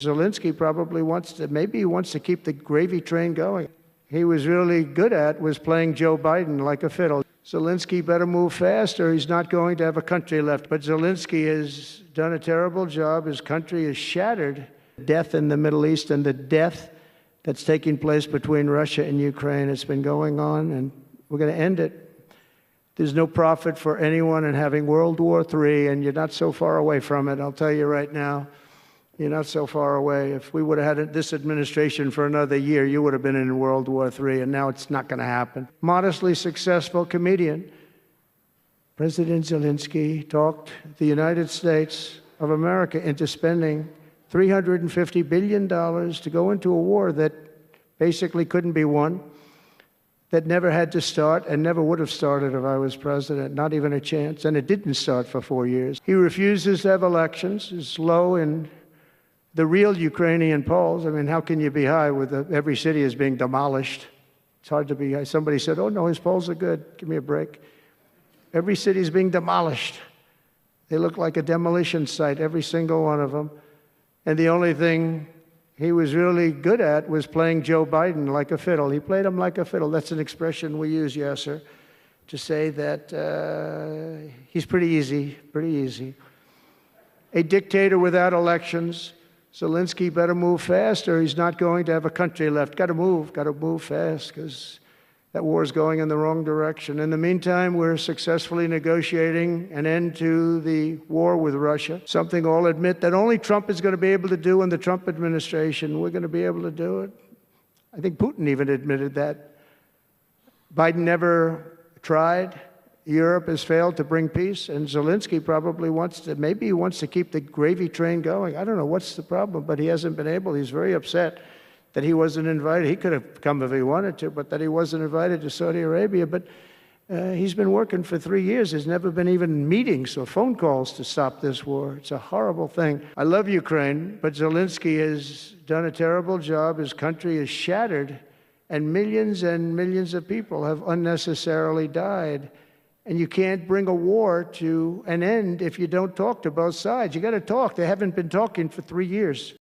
Zelenskyy probably maybe he wants to keep the gravy train going. He was really good at was playing Joe Biden like a fiddle. Zelenskyy better move fast or he's not going to have a country left. But Zelenskyy has done a terrible job. His country is shattered. Death in the Middle East and the death that's taking place between Russia and Ukraine. It's been going on and we're going to end it. There's no profit for anyone in having World War III, and you're not so far away from it. I'll tell you right now. You're not so far away. If we would have had this administration for another year, you would have been in World War III, and now it's not going to happen. Modestly successful comedian, President Zelenskyy talked the United States of America into spending $350 billion to go into a war that basically couldn't be won, that never had to start and never would have started if I was president, not even a chance, and it didn't start for 4 years. He refuses to have elections, is low in the real Ukrainian polls. I mean, how can you be high with every city is being demolished? It's hard to be high. Somebody said, oh, no, his polls are good. Give me a break. Every city is being demolished. They look like a demolition site, every single one of them. And the only thing he was really good at was playing Joe Biden like a fiddle. He played him like a fiddle. That's an expression we use, yes, sir, to say that he's pretty easy. A dictator without elections. Zelenskyy better move fast or he's not going to have a country left. Got to move fast because that war is going in the wrong direction. In the meantime, we're successfully negotiating an end to the war with Russia, something I'll admit that only Trump is going to be able to do in the Trump administration. We're going to be able to do it. I think Putin even admitted that. Biden never tried. Europe has failed to bring peace, and Zelenskyy probably maybe he wants to keep the gravy train going. I don't know what's the problem, but he hasn't been able. He's very upset that he wasn't invited. He could have come if he wanted to, but that he wasn't invited to Saudi Arabia. But he's been working for 3 years. There's never been even meetings or phone calls to stop this war. It's a horrible thing. I love Ukraine, but Zelenskyy has done a terrible job. His country is shattered, and millions of people have unnecessarily died. And you can't bring a war to an end if you don't talk to both sides. You got to talk. They haven't been talking for 3 years.